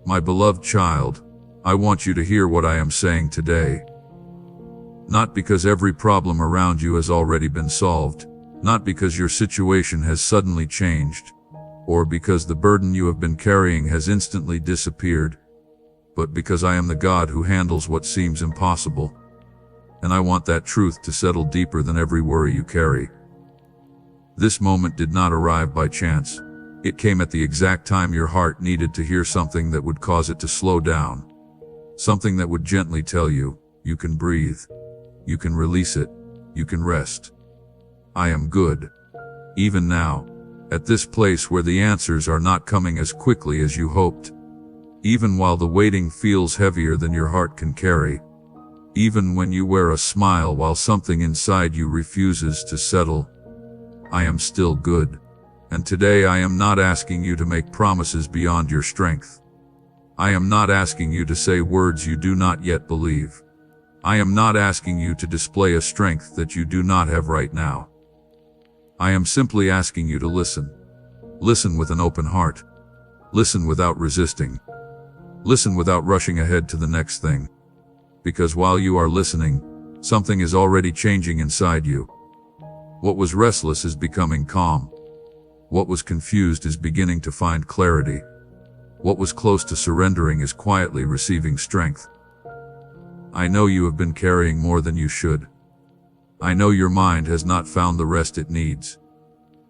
My beloved child, I want you to hear what I am saying today. Not because every problem around you has already been solved, not because your situation has suddenly changed, or because the burden you have been carrying has instantly disappeared, but because I am the God who handles what seems impossible. And I want that truth to settle deeper than every worry you carry. This moment did not arrive by chance. It came at the exact time your heart needed to hear something that would cause it to slow down. Something that would gently tell you, you can breathe. You can release it. You can rest. I am good. Even now, at this place where the answers are not coming as quickly as you hoped. Even while the waiting feels heavier than your heart can carry. Even when you wear a smile while something inside you refuses to settle. I am still good. And today I am not asking you to make promises beyond your strength. I am not asking you to say words you do not yet believe. I am not asking you to display a strength that you do not have right now. I am simply asking you to listen. Listen with an open heart. Listen without resisting. Listen without rushing ahead to the next thing. Because while you are listening, something is already changing inside you. What was restless is becoming calm. What was confused is beginning to find clarity. What was close to surrendering is quietly receiving strength. I know you have been carrying more than you should. I know your mind has not found the rest it needs.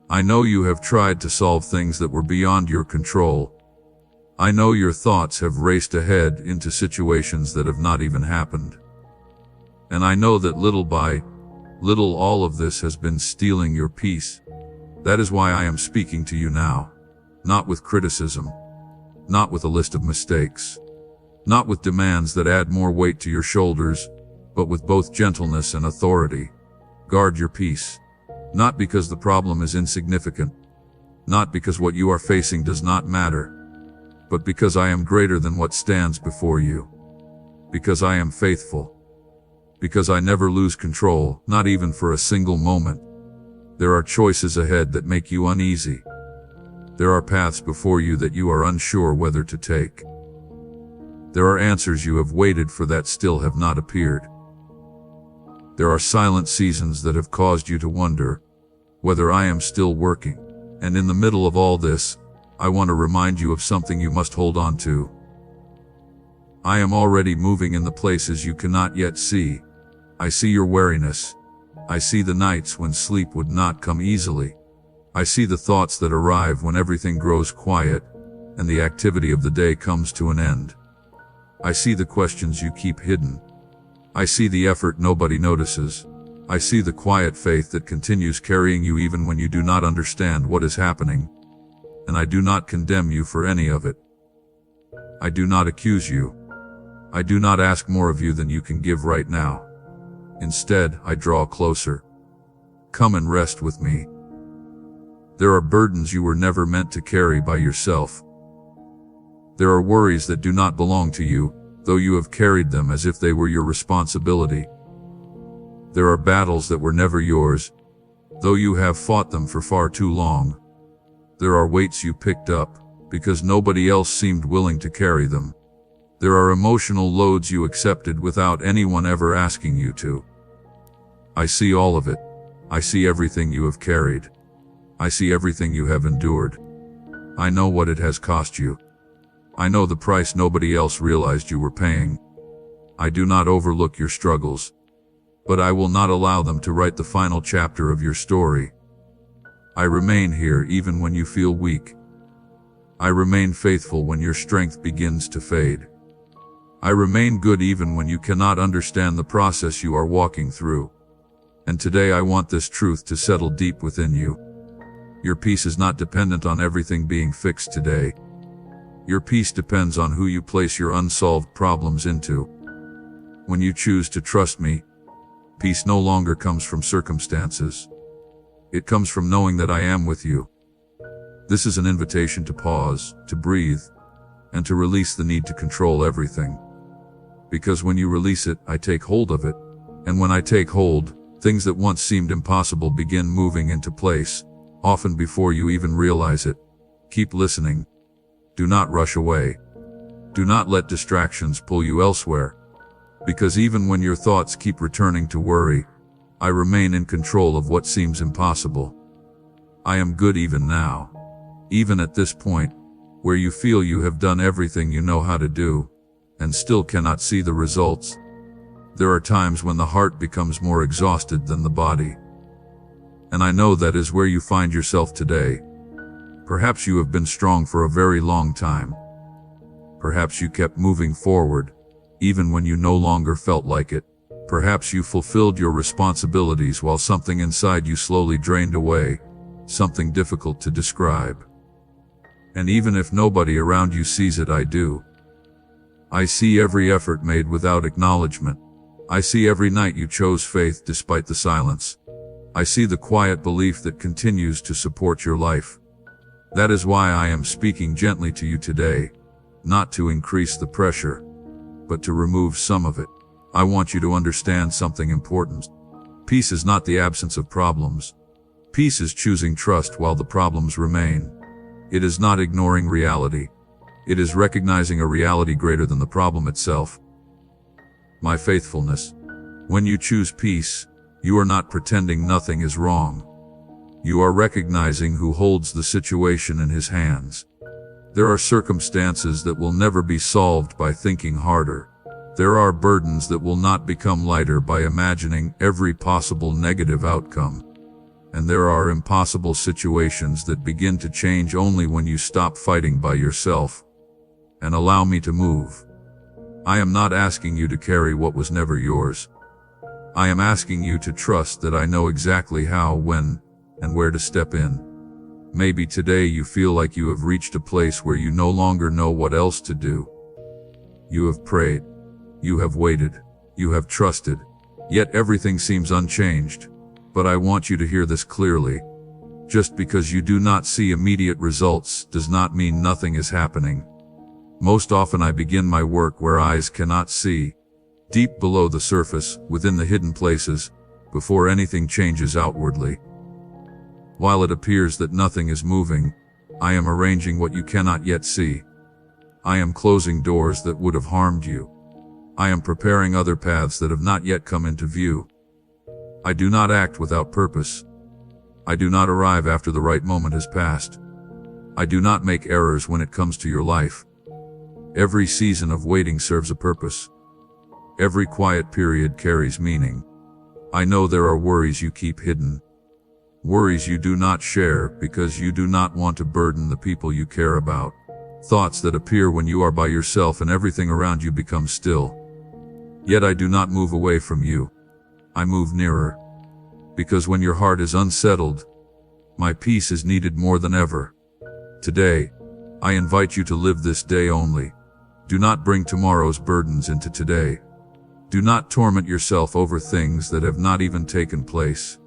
I know you have tried to solve things that were beyond your control. I know your thoughts have raced ahead into situations that have not even happened. And I know that little by little all of this has been stealing your peace. That is why I am speaking to you now. Not with criticism. Not with a list of mistakes. Not with demands that add more weight to your shoulders, but with both gentleness and authority. Guard your peace. Not because the problem is insignificant. Not because what you are facing does not matter. But because I am greater than what stands before you. Because I am faithful. Because I never lose control, not even for a single moment. There are choices ahead that make you uneasy. There are paths before you that you are unsure whether to take. There are answers you have waited for that still have not appeared. There are silent seasons that have caused you to wonder whether I am still working. And in the middle of all this, I want to remind you of something you must hold on to. I am already moving in the places you cannot yet see. I see your wariness. I see the nights when sleep would not come easily. I see the thoughts that arrive when everything grows quiet and the activity of the day comes to an end. I see the questions you keep hidden. I see the effort nobody notices. I see the quiet faith that continues carrying you even when you do not understand what is happening. And I do not condemn you for any of it. I do not accuse you. I do not ask more of you than you can give right now. Instead, I draw closer. Come and rest with me. There are burdens you were never meant to carry by yourself. There are worries that do not belong to you, though you have carried them as if they were your responsibility. There are battles that were never yours, though you have fought them for far too long. There are weights you picked up, because nobody else seemed willing to carry them. There are emotional loads you accepted without anyone ever asking you to. I see all of it. I see everything you have carried. I see everything you have endured. I know what it has cost you. I know the price nobody else realized you were paying. I do not overlook your struggles, but I will not allow them to write the final chapter of your story. I remain here even when you feel weak. I remain faithful when your strength begins to fade. I remain good even when you cannot understand the process you are walking through. And today I want this truth to settle deep within you. Your peace is not dependent on everything being fixed today. Your peace depends on who you place your unsolved problems into. When you choose to trust me, peace no longer comes from circumstances. It comes from knowing that I am with you. This is an invitation to pause, to breathe, and to release the need to control everything. Because when you release it, I take hold of it. And when I take hold, things that once seemed impossible begin moving into place, often before you even realize it. Keep listening. Do not rush away. Do not let distractions pull you elsewhere. Because even when your thoughts keep returning to worry, I remain in control of what seems impossible. I am good even now. Even at this point, where you feel you have done everything you know how to do, and still cannot see the results. There are times when the heart becomes more exhausted than the body. And I know that is where you find yourself today. Perhaps you have been strong for a very long time. Perhaps you kept moving forward, even when you no longer felt like it. Perhaps you fulfilled your responsibilities while something inside you slowly drained away, something difficult to describe. And even if nobody around you sees it, I do. I see every effort made without acknowledgement. I see every night you chose faith despite the silence. I see the quiet belief that continues to support your life. That is why I am speaking gently to you today, not to increase the pressure, but to remove some of it. I want you to understand something important. Peace is not the absence of problems. Peace is choosing trust while the problems remain. It is not ignoring reality. It is recognizing a reality greater than the problem itself. My faithfulness. When you choose peace, you are not pretending nothing is wrong. You are recognizing who holds the situation in his hands. There are circumstances that will never be solved by thinking harder. There are burdens that will not become lighter by imagining every possible negative outcome. And there are impossible situations that begin to change only when you stop fighting by yourself and allow me to move. I am not asking you to carry what was never yours. I am asking you to trust that I know exactly how, when, and where to step in. Maybe today you feel like you have reached a place where you no longer know what else to do. You have prayed. You have waited. You have trusted. Yet everything seems unchanged. But I want you to hear this clearly. Just because you do not see immediate results does not mean nothing is happening. Most often I begin my work where eyes cannot see, deep below the surface, within the hidden places, before anything changes outwardly. While it appears that nothing is moving, I am arranging what you cannot yet see. I am closing doors that would have harmed you. I am preparing other paths that have not yet come into view. I do not act without purpose. I do not arrive after the right moment has passed. I do not make errors when it comes to your life. Every season of waiting serves a purpose. Every quiet period carries meaning. I know there are worries you keep hidden. Worries you do not share because you do not want to burden the people you care about. Thoughts that appear when you are by yourself and everything around you becomes still. Yet I do not move away from you. I move nearer. Because when your heart is unsettled, my peace is needed more than ever. Today, I invite you to live this day only. Do not bring tomorrow's burdens into today. Do not torment yourself over things that have not even taken place.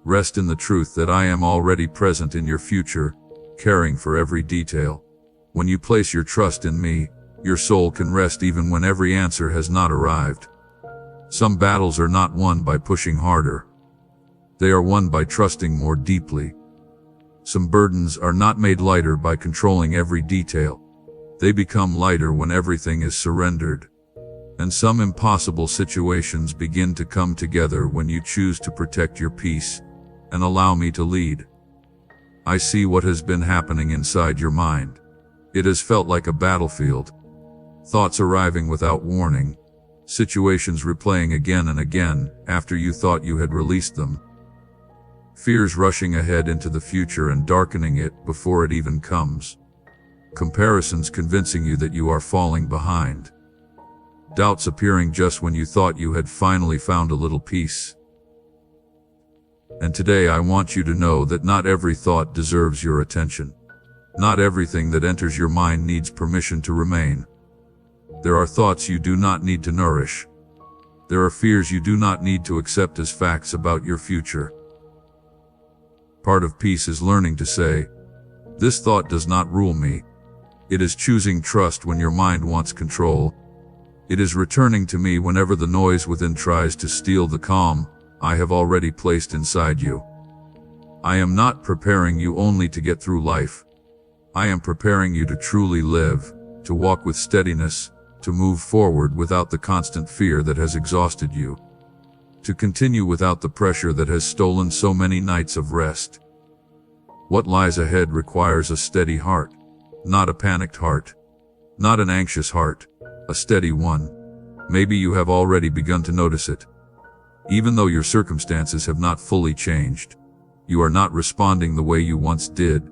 Rest in the truth that I am already present in your future, caring for every detail. When you place your trust in me, your soul can rest even when every answer has not arrived. Some battles are not won by pushing harder. They are won by trusting more deeply. Some burdens are not made lighter by controlling every detail. They become lighter when everything is surrendered. And some impossible situations begin to come together when you choose to protect your peace and allow me to lead. I see what has been happening inside your mind. It has felt like a battlefield. Thoughts arriving without warning. Situations replaying again and again after you thought you had released them. Fears rushing ahead into the future and darkening it before it even comes. Comparisons convincing you that you are falling behind. Doubts appearing just when you thought you had finally found a little peace. And today I want you to know that not every thought deserves your attention. Not everything that enters your mind needs permission to remain. There are thoughts you do not need to nourish. There are fears you do not need to accept as facts about your future. Part of peace is learning to say, this thought does not rule me. It is choosing trust when your mind wants control. It is returning to me whenever the noise within tries to steal the calm I have already placed inside you. I am not preparing you only to get through life. I am preparing you to truly live, to walk with steadiness, to move forward without the constant fear that has exhausted you, to continue without the pressure that has stolen so many nights of rest. What lies ahead requires a steady heart, not a panicked heart, not an anxious heart, a steady one. Maybe you have already begun to notice it. Even though your circumstances have not fully changed, you are not responding the way you once did.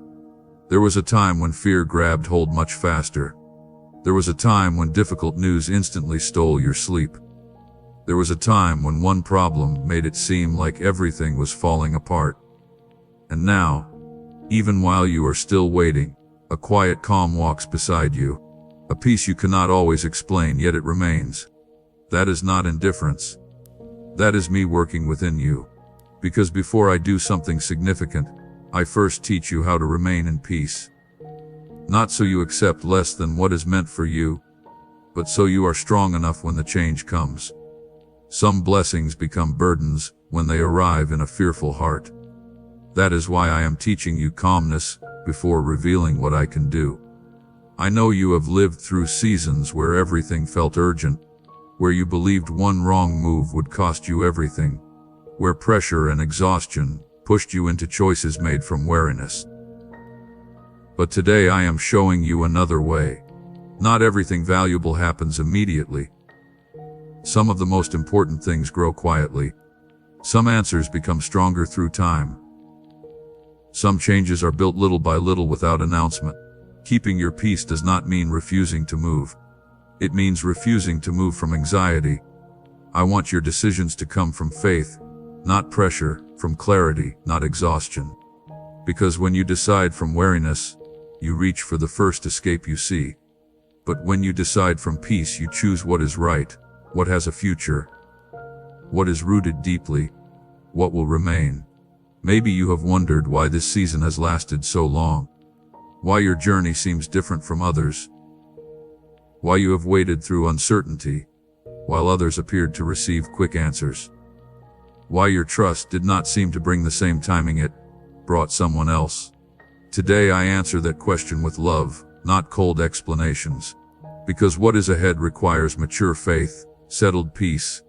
There was a time when fear grabbed hold much faster. There was a time when difficult news instantly stole your sleep. There was a time when one problem made it seem like everything was falling apart. And now, even while you are still waiting, a quiet calm walks beside you, a peace you cannot always explain, yet it remains. That is not indifference. That is me working within you. Because before I do something significant, I first teach you how to remain in peace. Not so you accept less than what is meant for you, but so you are strong enough when the change comes. Some blessings become burdens when they arrive in a fearful heart. That is why I am teaching you calmness before revealing what I can do. I know you have lived through seasons where everything felt urgent, where you believed one wrong move would cost you everything, where pressure and exhaustion pushed you into choices made from weariness. But today I am showing you another way. Not everything valuable happens immediately. Some of the most important things grow quietly. Some answers become stronger through time. Some changes are built little by little without announcement. Keeping your peace does not mean refusing to move. It means refusing to move from anxiety. I want your decisions to come from faith, not pressure, from clarity, not exhaustion. Because when you decide from weariness, you reach for the first escape you see. But when you decide from peace, you choose what is right, what has a future, what is rooted deeply, what will remain. Maybe you have wondered why this season has lasted so long, why your journey seems different from others, why you have waited through uncertainty, while others appeared to receive quick answers, why your trust did not seem to bring the same timing it brought someone else. Today I answer that question with love, not cold explanations, because what is ahead requires mature faith, settled peace,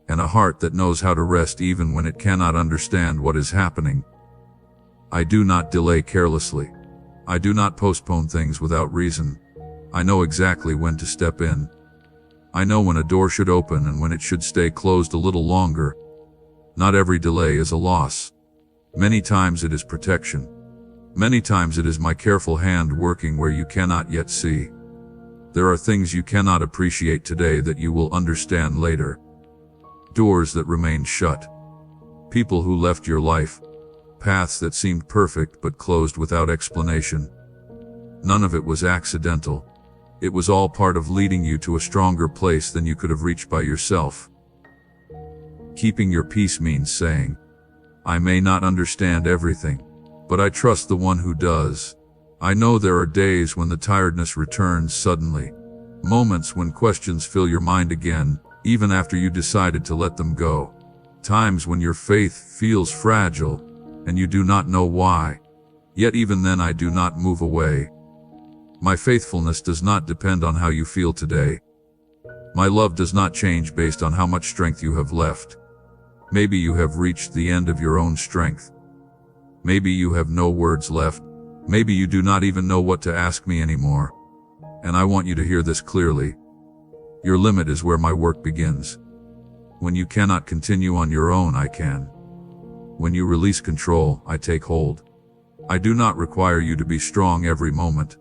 and a heart that knows how to rest even when it cannot understand what is happening. I do not delay carelessly. I do not postpone things without reason. I know exactly when to step in. I know when a door should open and when it should stay closed a little longer. Not every delay is a loss. Many times it is protection. Many times it is my careful hand working where you cannot yet see. There are things you cannot appreciate today that you will understand later. Doors that remained shut. People who left your life. Paths that seemed perfect but closed without explanation. None of it was accidental. It was all part of leading you to a stronger place than you could have reached by yourself. Keeping your peace means saying, I may not understand everything, but I trust the one who does. I know there are days when the tiredness returns suddenly, moments when questions fill your mind again, even after you decided to let them go, times when your faith feels fragile, and you do not know why. Yet even then I do not move away. My faithfulness does not depend on how you feel today. My love does not change based on how much strength you have left. Maybe you have reached the end of your own strength. Maybe you have no words left. Maybe you do not even know what to ask me anymore. And I want you to hear this clearly. Your limit is where my work begins. When you cannot continue on your own, I can. When you release control, I take hold. I do not require you to be strong every moment.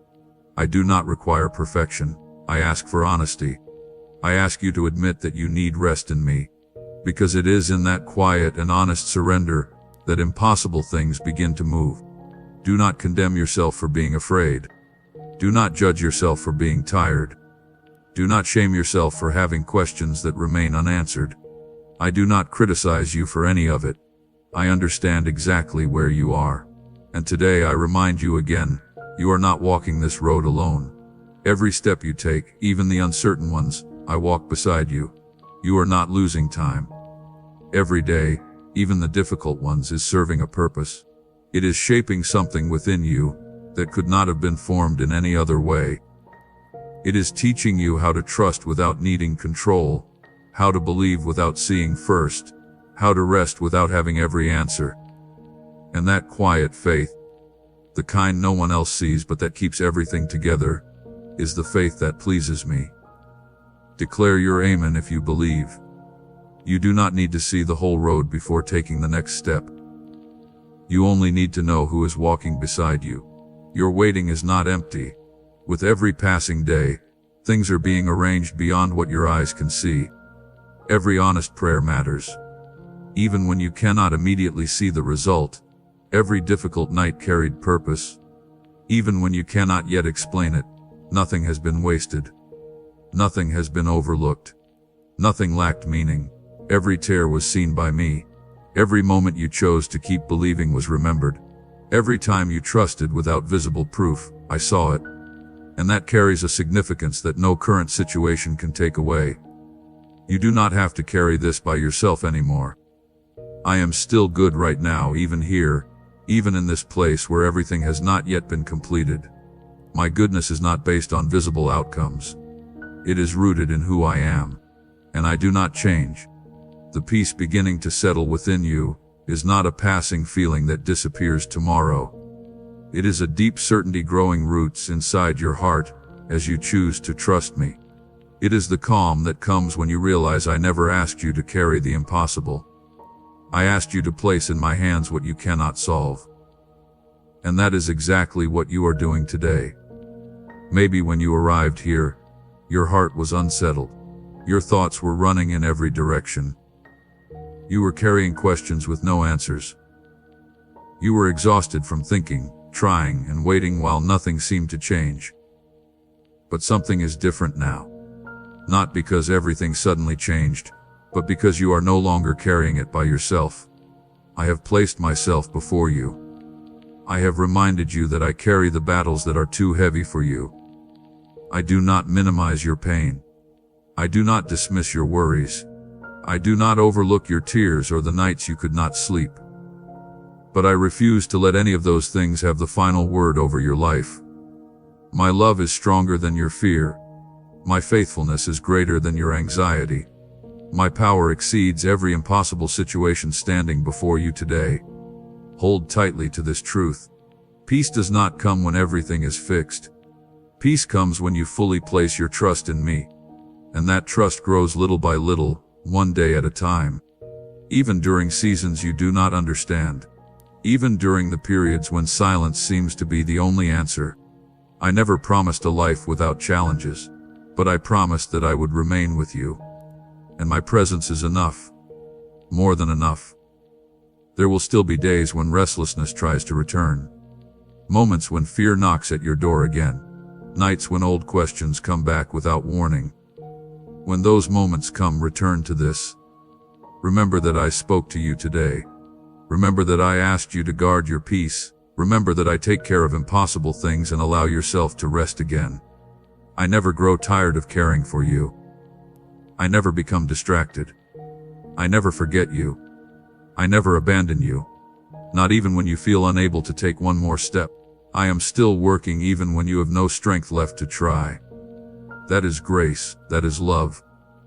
I do not require perfection. I ask for honesty. I ask you to admit that you need rest in me, because it is in that quiet and honest surrender that impossible things begin to move. Do not condemn yourself for being afraid. Do not judge yourself for being tired. Do not shame yourself for having questions that remain unanswered. I do not criticize you for any of it. I understand exactly where you are. And today I remind you again, you are not walking this road alone. Every step you take, even the uncertain ones, I walk beside you. You are not losing time. Every day, even the difficult ones, is serving a purpose. It is shaping something within you that could not have been formed in any other way. It is teaching you how to trust without needing control, how to believe without seeing first, how to rest without having every answer. And that quiet faith, the kind no one else sees but that keeps everything together, is the faith that pleases me. Declare your amen if you believe. You do not need to see the whole road before taking the next step. You only need to know who is walking beside you. Your waiting is not empty. With every passing day, things are being arranged beyond what your eyes can see. Every honest prayer matters. Even when you cannot immediately see the result, every difficult night carried purpose. Even when you cannot yet explain it, nothing has been wasted. Nothing has been overlooked. Nothing lacked meaning. Every tear was seen by me. Every moment you chose to keep believing was remembered. Every time you trusted without visible proof, I saw it. And that carries a significance that no current situation can take away. You do not have to carry this by yourself anymore. I am still good right now, even here, even in this place where everything has not yet been completed. My goodness is not based on visible outcomes. It is rooted in who I am. And I do not change. The peace beginning to settle within you is not a passing feeling that disappears tomorrow. It is a deep certainty growing roots inside your heart as you choose to trust me. It is the calm that comes when you realize I never asked you to carry the impossible. I asked you to place in my hands what you cannot solve. And that is exactly what you are doing today. Maybe when you arrived here, your heart was unsettled. Your thoughts were running in every direction. You were carrying questions with no answers. You were exhausted from thinking, trying, and waiting while nothing seemed to change. But something is different now. Not because everything suddenly changed, but because you are no longer carrying it by yourself. I have placed myself before you. I have reminded you that I carry the battles that are too heavy for you. I do not minimize your pain. I do not dismiss your worries. I do not overlook your tears or the nights you could not sleep. But I refuse to let any of those things have the final word over your life. My love is stronger than your fear. My faithfulness is greater than your anxiety. My power exceeds every impossible situation standing before you today. Hold tightly to this truth. Peace does not come when everything is fixed. Peace comes when you fully place your trust in me. And that trust grows little by little, one day at a time. Even during seasons you do not understand. Even during the periods when silence seems to be the only answer. I never promised a life without challenges, but I promised that I would remain with you. And my presence is enough. More than enough. There will still be days when restlessness tries to return. Moments when fear knocks at your door again. Nights when old questions come back without warning. When those moments come, return to this. Remember that I spoke to you today. Remember that I asked you to guard your peace. Remember that I take care of impossible things and allow yourself to rest again. I never grow tired of caring for you. I never become distracted. I never forget you. I never abandon you. Not even when you feel unable to take one more step. I am still working even when you have no strength left to try. That is grace, that is love,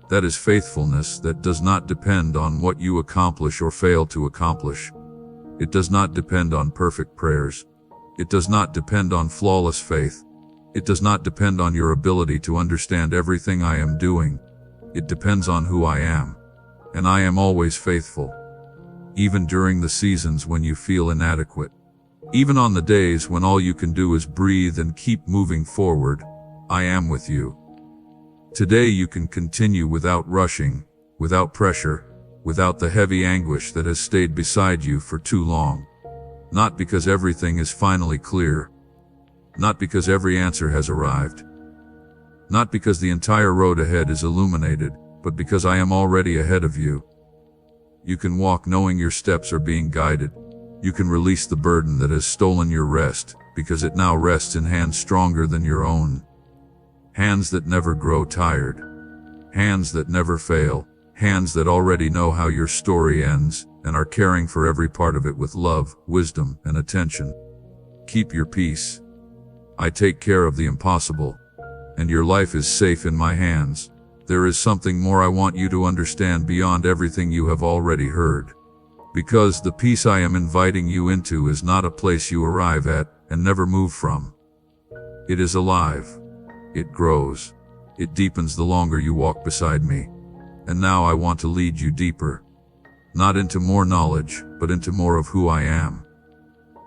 that is faithfulness that does not depend on what you accomplish or fail to accomplish. It does not depend on perfect prayers. It does not depend on flawless faith. It does not depend on your ability to understand everything I am doing. It depends on who I am. And I am always faithful. Even during the seasons when you feel inadequate. Even on the days when all you can do is breathe and keep moving forward, I am with you. Today you can continue without rushing, without pressure, without the heavy anguish that has stayed beside you for too long. Not because everything is finally clear. Not because every answer has arrived. Not because the entire road ahead is illuminated, but because I am already ahead of you. You can walk knowing your steps are being guided. You can release the burden that has stolen your rest, because it now rests in hands stronger than your own. Hands that never grow tired. Hands that never fail. Hands that already know how your story ends, and are caring for every part of it with love, wisdom, and attention. Keep your peace. I take care of the impossible. and your life is safe in my hands. There is something more I want you to understand beyond everything you have already heard. Because the peace I am inviting you into is not a place you arrive at and never move from. It is alive. It grows. It deepens the longer you walk beside me. And now I want to lead you deeper. Not into more knowledge, but into more of who I am.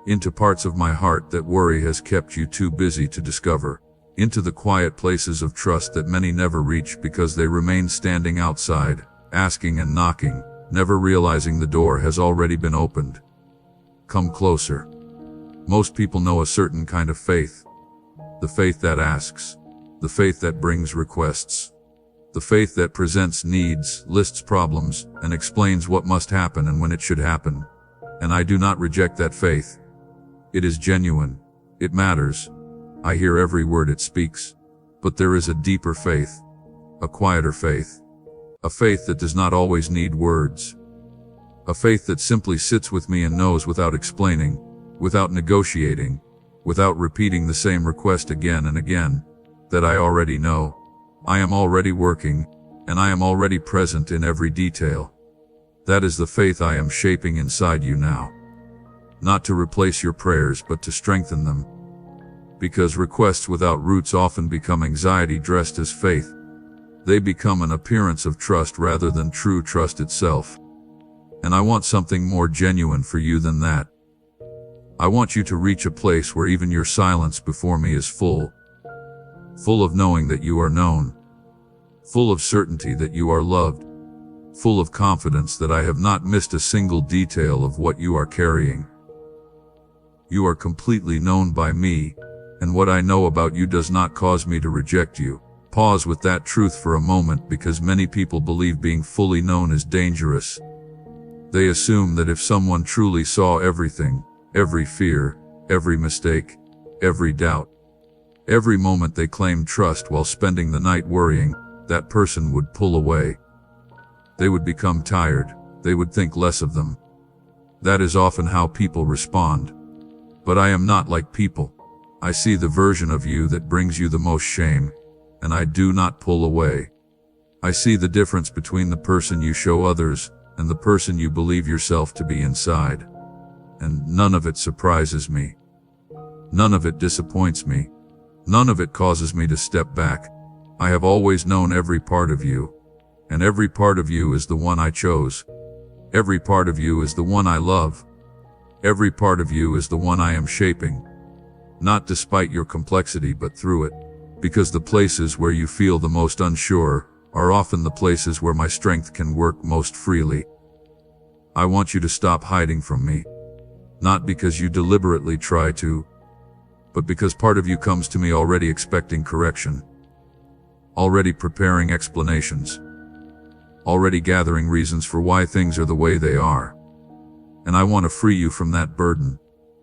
Into parts of my heart that worry has kept you too busy to discover. Into the quiet places of trust that many never reach because they remain standing outside, asking and knocking, never realizing the door has already been opened. Come closer. Most people know a certain kind of faith. The faith that asks. The faith that brings requests. The faith that presents needs, lists problems, and explains what must happen and when it should happen. And I do not reject that faith. It is genuine. It matters. I hear every word it speaks. But there is a deeper faith. A quieter faith. A faith that does not always need words. A faith that simply sits with me and knows without explaining, without negotiating, without repeating the same request again and again, that I already know. I am already working, and I am already present in every detail. That is the faith I am shaping inside you now. Not to replace your prayers, but to strengthen them. Because requests without roots often become anxiety dressed as faith. They become an appearance of trust rather than true trust itself. And I want something more genuine for you than that. I want you to reach a place where even your silence before me is full. Full of knowing that you are known. Full of certainty that you are loved. Full of confidence that I have not missed a single detail of what you are carrying. You are completely known by me, and what I know about you does not cause me to reject you. Pause with that truth for a moment because many people believe being fully known is dangerous. They assume that if someone truly saw everything, every fear, every mistake, every doubt, every moment they claimed trust while spending the night worrying, that person would pull away. They would become tired. They would think less of them. That is often how people respond. But I am not like people. I see the version of you that brings you the most shame, and I do not pull away. I see the difference between the person you show others and the person you believe yourself to be inside. And none of it surprises me. None of it disappoints me. None of it causes me to step back. I have always known every part of you, and every part of you is the one I chose. Every part of you is the one I love. Every part of you is the one I am shaping. Not despite your complexity, but through it. Because the places where you feel the most unsure are often the places where my strength can work most freely. I want you to stop hiding from me. Not because you deliberately try to, but because part of you comes to me already expecting correction. Already preparing explanations. Already gathering reasons for why things are the way they are. And I want to free you from that burden.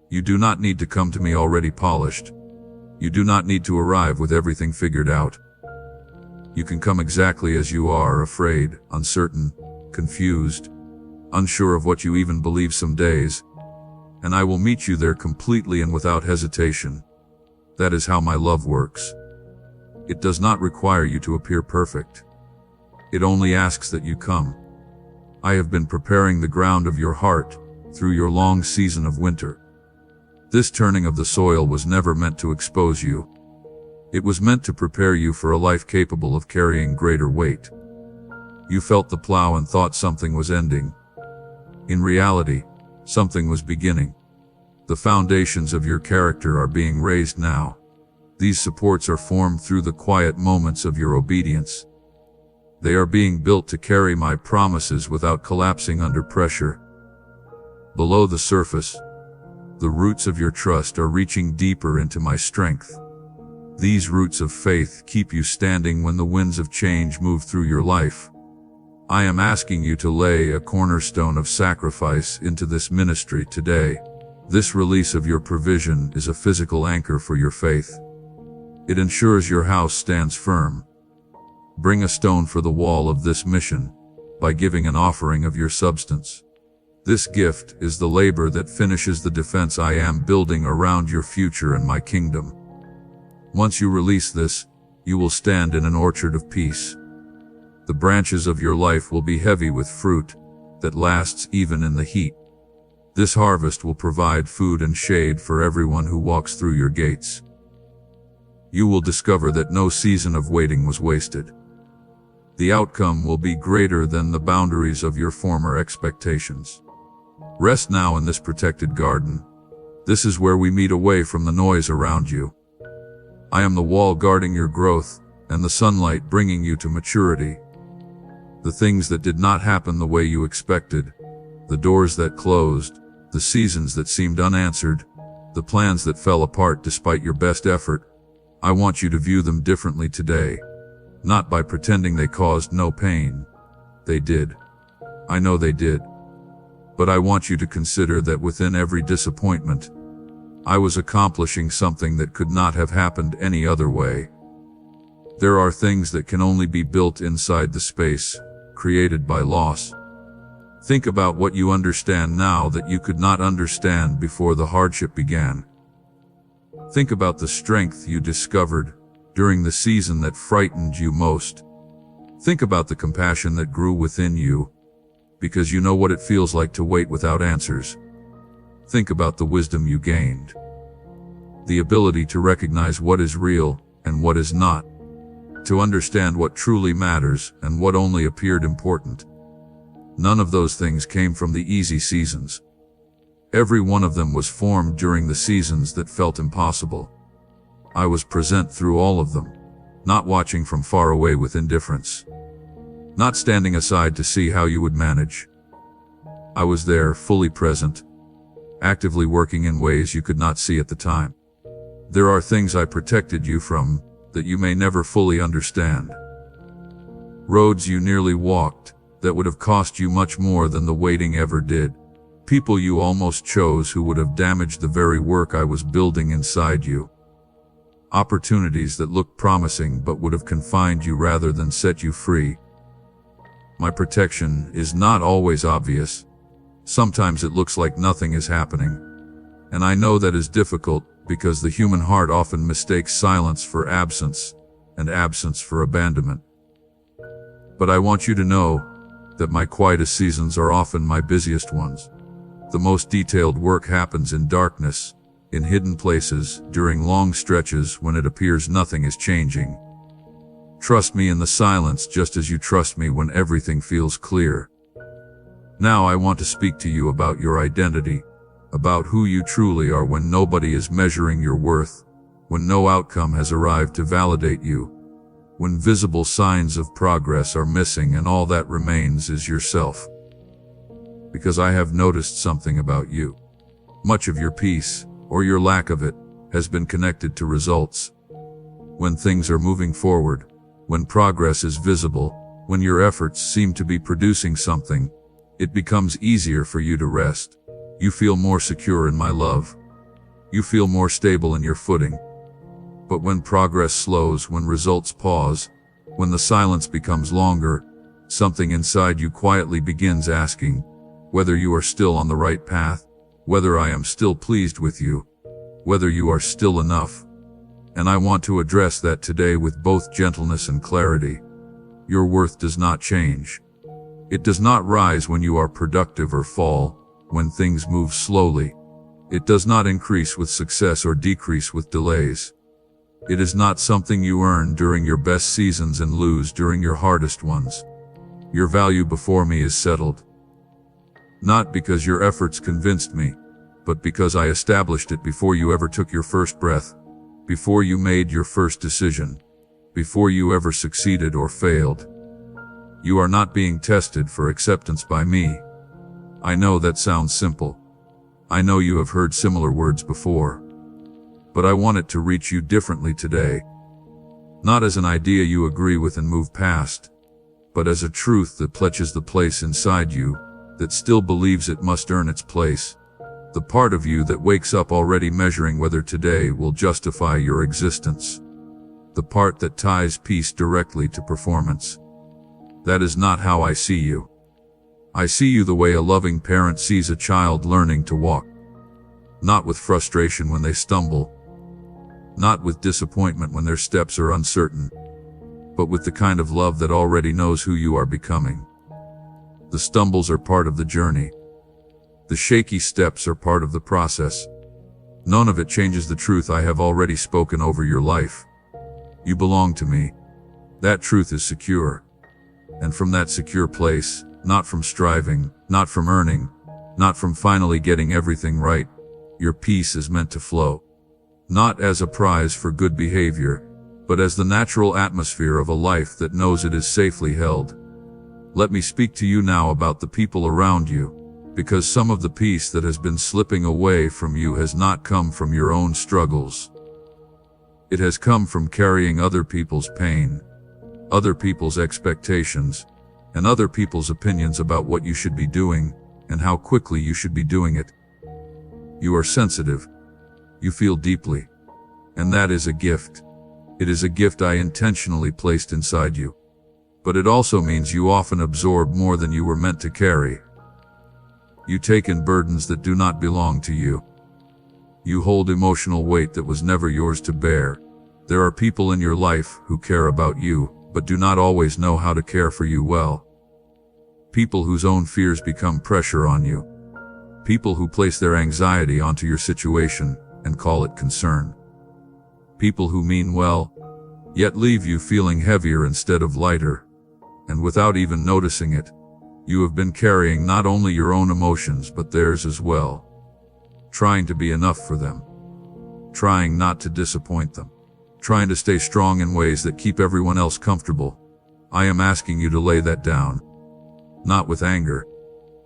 You do not need to come to me already polished. You do not need to arrive with everything figured out. You can come exactly as you are, afraid, uncertain, confused, unsure of what you even believe some days, and I will meet you there completely and without hesitation. That is how my love works. It does not require you to appear perfect. It only asks that you come. I have been preparing the ground of your heart through your long season of winter. This turning of the soil was never meant to expose you. It was meant to prepare you for a life capable of carrying greater weight. You felt the plow and thought something was ending. In reality, something was beginning. The foundations of your character are being raised now. These supports are formed through the quiet moments of your obedience. They are being built to carry my promises without collapsing under pressure. Below the surface, the roots of your trust are reaching deeper into my strength. These roots of faith keep you standing when the winds of change move through your life. I am asking you to lay a cornerstone of sacrifice into this ministry today. This release of your provision is a physical anchor for your faith. It ensures your house stands firm. Bring a stone for the wall of this mission by giving an offering of your substance. This gift is the labor that finishes the defense I am building around your future and my kingdom. Once you release this, you will stand in an orchard of peace. The branches of your life will be heavy with fruit that lasts even in the heat. This harvest will provide food and shade for everyone who walks through your gates. You will discover that no season of waiting was wasted. The outcome will be greater than the boundaries of your former expectations. Rest now in this protected garden. This is where we meet away from the noise around you. I am the wall guarding your growth, and the sunlight bringing you to maturity. The things that did not happen the way you expected, the doors that closed, the seasons that seemed unanswered, the plans that fell apart despite your best effort, I want you to view them differently today. Not by pretending they caused no pain. They did. I know they did. But I want you to consider that within every disappointment, I was accomplishing something that could not have happened any other way. There are things that can only be built inside the space created by loss. Think about what you understand now that you could not understand before the hardship began. Think about the strength you discovered during the season that frightened you most. Think about the compassion that grew within you, because you know what it feels like to wait without answers. Think about the wisdom you gained. The ability to recognize what is real and what is not. To understand what truly matters and what only appeared important. None of those things came from the easy seasons. Every one of them was formed during the seasons that felt impossible. I was present through all of them, not watching from far away with indifference. Not standing aside to see how you would manage. I was there, fully present, actively working in ways you could not see at the time. There are things I protected you from that you may never fully understand. Roads you nearly walked that would have cost you much more than the waiting ever did. People you almost chose who would have damaged the very work I was building inside you. Opportunities that looked promising but would have confined you rather than set you free. My protection is not always obvious. Sometimes it looks like nothing is happening. And I know that is difficult because the human heart often mistakes silence for absence and absence for abandonment. But I want you to know that my quietest seasons are often my busiest ones. The most detailed work happens in darkness, in hidden places, during long stretches when it appears nothing is changing. Trust me in the silence just as you trust me when everything feels clear. Now I want to speak to you about your identity, about who you truly are when nobody is measuring your worth, when no outcome has arrived to validate you, when visible signs of progress are missing and all that remains is yourself. Because I have noticed something about you. Much of your peace, or your lack of it, has been connected to results. When things are moving forward, when progress is visible, when your efforts seem to be producing something, it becomes easier for you to rest. You feel more secure in my love. You feel more stable in your footing. But when progress slows, when results pause, when the silence becomes longer, something inside you quietly begins asking whether you are still on the right path, whether I am still pleased with you, whether you are still enough. And I want to address that today with both gentleness and clarity. Your worth does not change. It does not rise when you are productive or fall when things move slowly. It does not increase with success or decrease with delays. It is not something you earn during your best seasons and lose during your hardest ones. Your value before me is settled. Not because your efforts convinced me, but because I established it before you ever took your first breath, before you made your first decision, before you ever succeeded or failed. You are not being tested for acceptance by me. I know that sounds simple. I know you have heard similar words before. But I want it to reach you differently today. Not as an idea you agree with and move past, but as a truth that pledges the place inside you that still believes it must earn its place. The part of you that wakes up already measuring whether today will justify your existence. The part that ties peace directly to performance. That is not how I see you. I see you the way a loving parent sees a child learning to walk. Not with frustration when they stumble. not with disappointment when their steps are uncertain, but with the kind of love that already knows who you are becoming. The stumbles are part of the journey. The shaky steps are part of the process. None of it changes the truth I have already spoken over your life. You belong to me. That truth is secure. And from that secure place, not from striving, not from earning, not from finally getting everything right, your peace is meant to flow. Not as a prize for good behavior, but as the natural atmosphere of a life that knows it is safely held. Let me speak to you now about the people around you, because some of the peace that has been slipping away from you has not come from your own struggles. It has come from carrying other people's pain, other people's expectations, and other people's opinions about what you should be doing and how quickly you should be doing it. You are sensitive. You feel deeply. And that is a gift. It is a gift I intentionally placed inside you. But it also means you often absorb more than you were meant to carry. You take in burdens that do not belong to you. You hold emotional weight that was never yours to bear. There are people in your life who care about you, but do not always know how to care for you well. People whose own fears become pressure on you. People who place their anxiety onto your situation and call it concern. People who mean well, yet leave you feeling heavier instead of lighter. And without even noticing it, you have been carrying not only your own emotions but theirs as well. Trying to be enough for them. Trying not to disappoint them. Trying to stay strong in ways that keep everyone else comfortable. I am asking you to lay that down. Not with anger,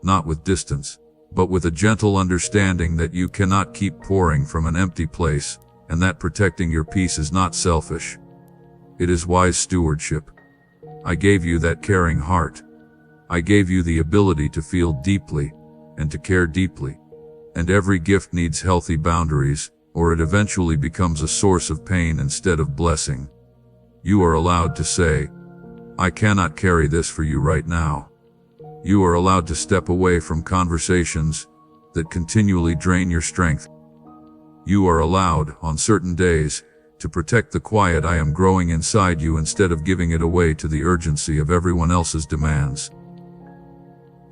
not with distance, but with a gentle understanding that you cannot keep pouring from an empty place, and that protecting your peace is not selfish. It is wise stewardship. I gave you that caring heart. I gave you the ability to feel deeply and to care deeply. And every gift needs healthy boundaries, or it eventually becomes a source of pain instead of blessing. You are allowed to say, I cannot carry this for you right now. You are allowed to step away from conversations that continually drain your strength. You are allowed, on certain days, to protect the quiet I am growing inside you instead of giving it away to the urgency of everyone else's demands.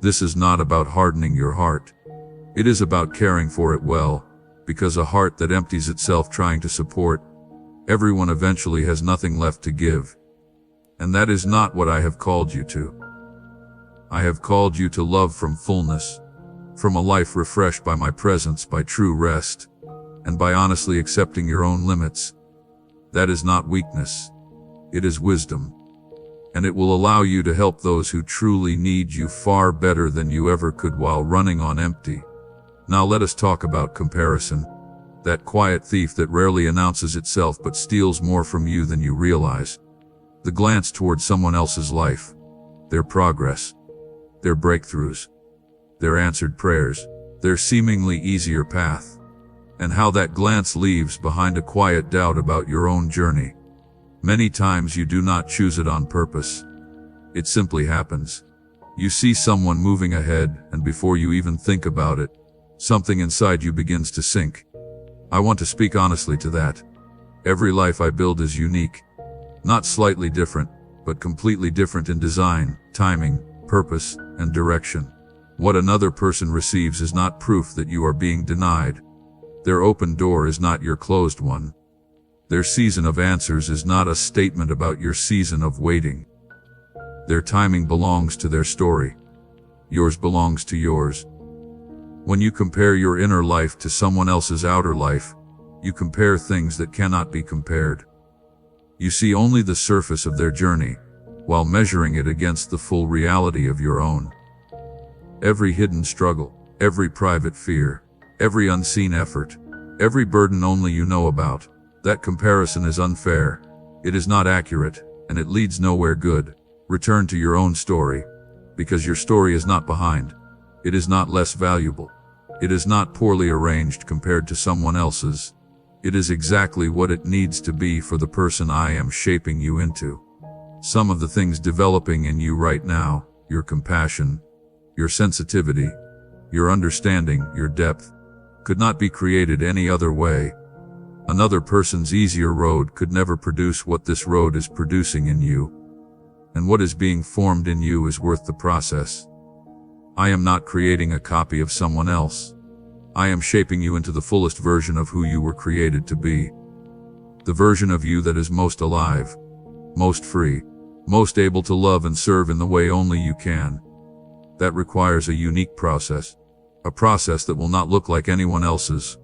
This is not about hardening your heart. It is about caring for it well, because a heart that empties itself trying to support everyone eventually has nothing left to give. And that is not what I have called you to. I have called you to love from fullness, from a life refreshed by my presence, by true rest, and by honestly accepting your own limits. That is not weakness. It is wisdom. And it will allow you to help those who truly need you far better than you ever could while running on empty. Now let us talk about comparison, that quiet thief that rarely announces itself but steals more from you than you realize. The glance towards someone else's life, their progress, their breakthroughs, their answered prayers, their seemingly easier path, and how that glance leaves behind a quiet doubt about your own journey. Many times you do not choose it on purpose. It simply happens. You see someone moving ahead, and before you even think about it, something inside you begins to sink. I want to speak honestly to that. Every life I build is unique. Not slightly different, but completely different in design, timing, purpose, and direction. What another person receives is not proof that you are being denied. Their open door is not your closed one. Their season of answers is not a statement about your season of waiting. Their timing belongs to their story. Yours belongs to yours. When you compare your inner life to someone else's outer life, you compare things that cannot be compared. You see only the surface of their journey, while measuring it against the full reality of your own. Every hidden struggle, every private fear, every unseen effort, every burden only you know about, that comparison is unfair. It is not accurate, and it leads nowhere good. Return to your own story, because your story is not behind. It is not less valuable. It is not poorly arranged compared to someone else's. It is exactly what it needs to be for the person I am shaping you into. Some of the things developing in you right now, your compassion, your sensitivity, your understanding, your depth, could not be created any other way. Another person's easier road could never produce what this road is producing in you. And what is being formed in you is worth the process. I am not creating a copy of someone else. I am shaping you into the fullest version of who you were created to be. The version of you that is most alive, most free, most able to love and serve in the way only you can. That requires a unique process. A process that will not look like anyone else's.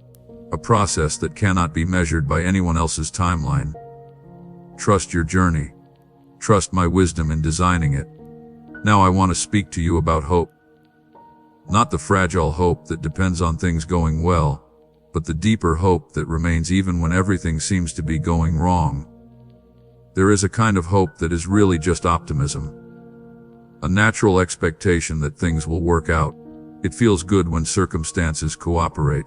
A process that cannot be measured by anyone else's timeline. Trust your journey. Trust my wisdom in designing it. Now I want to speak to you about hope. Not the fragile hope that depends on things going well, but the deeper hope that remains even when everything seems to be going wrong. There is a kind of hope that is really just optimism. A natural expectation that things will work out. It feels good when circumstances cooperate,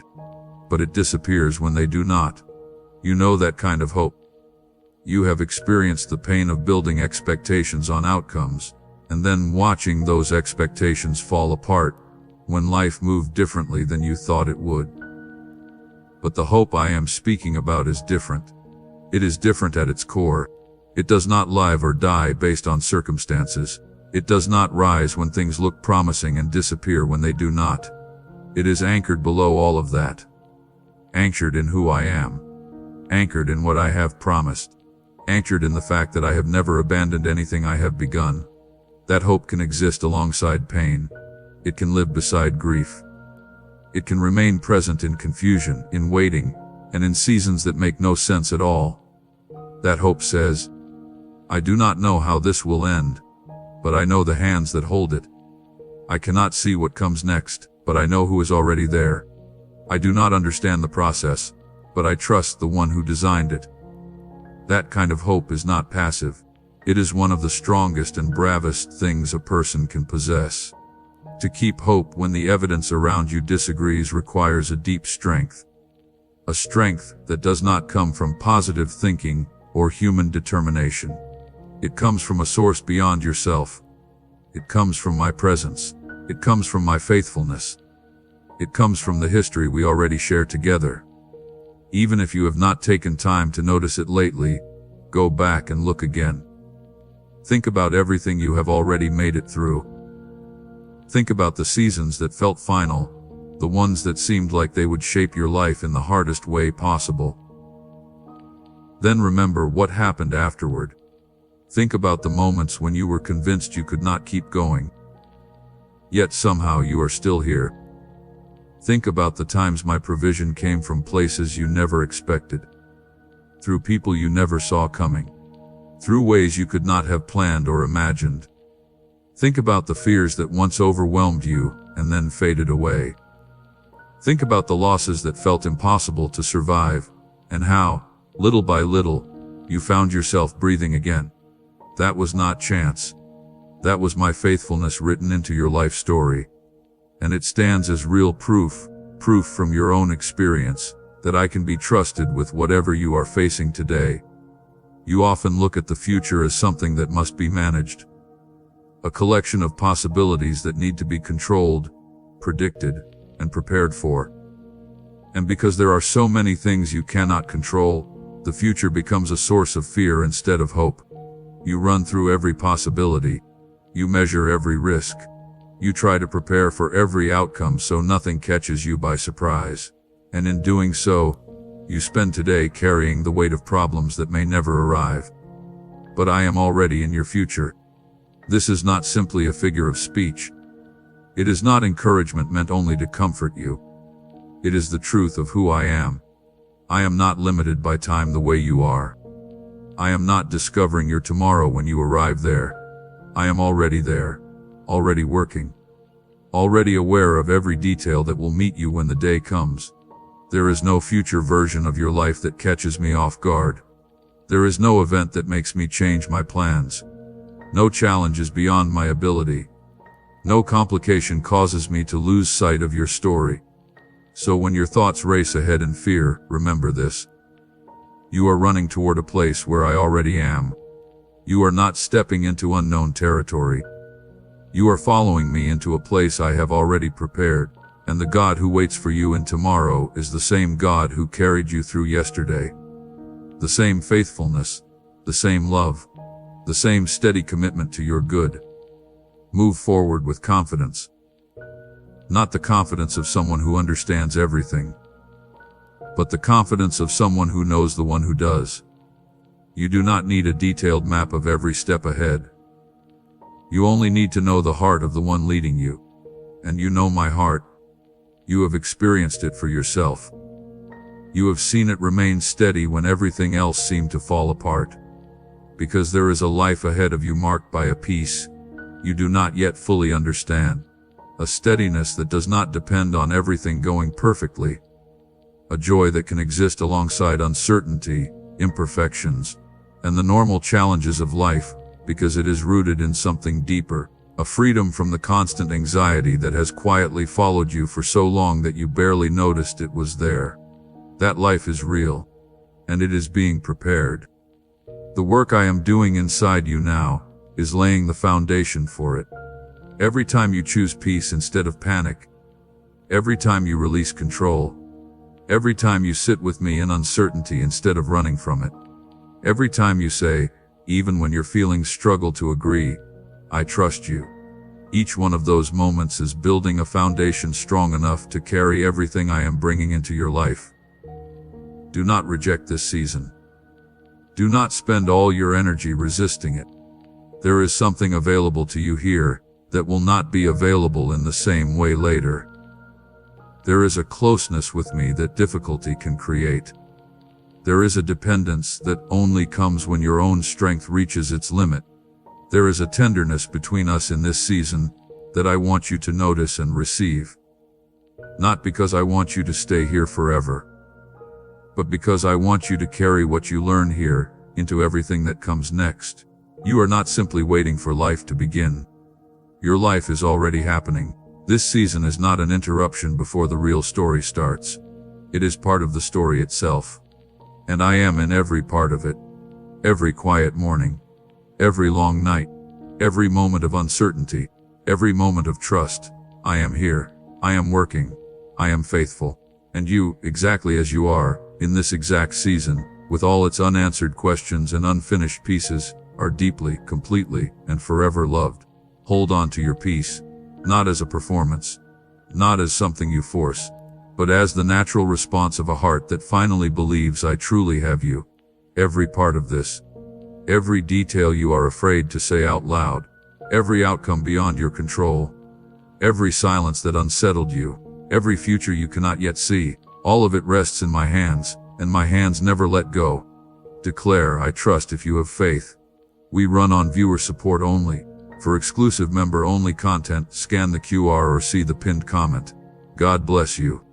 but it disappears when they do not. You know that kind of hope. You have experienced the pain of building expectations on outcomes, and then watching those expectations fall apart when life moved differently than you thought it would. But the hope I am speaking about is different. It is different at its core. It does not live or die based on circumstances. It does not rise when things look promising and disappear when they do not. It is anchored below all of that. Anchored in who I am. Anchored in what I have promised. Anchored in the fact that I have never abandoned anything I have begun. That hope can exist alongside pain. It can live beside grief. It can remain present in confusion, in waiting, and in seasons that make no sense at all. That hope says, I do not know how this will end, but I know the hands that hold it. I cannot see what comes next, but I know who is already there. I do not understand the process, but I trust the one who designed it. That kind of hope is not passive. It is one of the strongest and bravest things a person can possess. To keep hope when the evidence around you disagrees requires a deep strength. A strength that does not come from positive thinking or human determination. It comes from a source beyond yourself. It comes from my presence. It comes from my faithfulness. It comes from the history we already share together. Even if you have not taken time to notice it lately, go back and look again. Think about everything you have already made it through. Think about the seasons that felt final, the ones that seemed like they would shape your life in the hardest way possible. Then remember what happened afterward. Think about the moments when you were convinced you could not keep going. Yet somehow you are still here. Think about the times my provision came from places you never expected. Through people you never saw coming. Through ways you could not have planned or imagined. Think about the fears that once overwhelmed you and then faded away. Think about the losses that felt impossible to survive, and how, little by little, you found yourself breathing again. That was not chance. That was my faithfulness written into your life story. And it stands as real proof from your own experience, that I can be trusted with whatever you are facing today. You often look at the future as something that must be managed. A collection of possibilities that need to be controlled, predicted, and prepared for. And because there are so many things you cannot control, the future becomes a source of fear instead of hope. You run through every possibility. You measure every risk. You try to prepare for every outcome so nothing catches you by surprise. And in doing so, you spend today carrying the weight of problems that may never arrive. But I am already in your future. This is not simply a figure of speech. It is not encouragement meant only to comfort you. It is the truth of who I am. I am not limited by time the way you are. I am not discovering your tomorrow when you arrive there. I am already there, already working, already aware of every detail that will meet you when the day comes. There is no future version of your life that catches me off guard. There is no event that makes me change my plans. No challenge is beyond my ability. No complication causes me to lose sight of your story. So when your thoughts race ahead in fear, remember this. You are running toward a place where I already am. You are not stepping into unknown territory. You are following me into a place I have already prepared. And the God who waits for you in tomorrow is the same God who carried you through yesterday. The same faithfulness, the same love, the same steady commitment to your good. Move forward with confidence. Not the confidence of someone who understands everything, but the confidence of someone who knows the one who does. You do not need a detailed map of every step ahead. You only need to know the heart of the one leading you. And you know my heart. You have experienced it for yourself. You have seen it remain steady when everything else seemed to fall apart. Because there is a life ahead of you marked by a peace you do not yet fully understand. A steadiness that does not depend on everything going perfectly. A joy that can exist alongside uncertainty, imperfections, and the normal challenges of life, because it is rooted in something deeper. A freedom from the constant anxiety that has quietly followed you for so long that you barely noticed it was there. That life is real, and it is being prepared. The work I am doing inside you now is laying the foundation for it. Every time you choose peace instead of panic, every time you release control, every time you sit with me in uncertainty instead of running from it, every time you say, even when your feelings struggle to agree, I trust you. Each one of those moments is building a foundation strong enough to carry everything I am bringing into your life. Do not reject this season. Do not spend all your energy resisting it. There is something available to you here that will not be available in the same way later. There is a closeness with me that difficulty can create. There is a dependence that only comes when your own strength reaches its limit. There is a tenderness between us in this season that I want you to notice and receive. Not because I want you to stay here forever, but because I want you to carry what you learn here into everything that comes next. You are not simply waiting for life to begin. Your life is already happening. This season is not an interruption before the real story starts. It is part of the story itself. And I am in every part of it. Every quiet morning, every long night, every moment of uncertainty, every moment of trust. I am here. I am working. I am faithful. And you, exactly as you are, in this exact season, with all its unanswered questions and unfinished pieces, are deeply, completely, and forever loved. Hold on to your peace, not as a performance, not as something you force, but as the natural response of a heart that finally believes I truly have you. Every part of this, every detail you are afraid to say out loud, every outcome beyond your control, every silence that unsettled you, every future you cannot yet see, all of it rests in my hands, and my hands never let go. Declare, I trust if you have faith. We run on viewer support only. For exclusive member-only content, scan the QR or see the pinned comment. God bless you.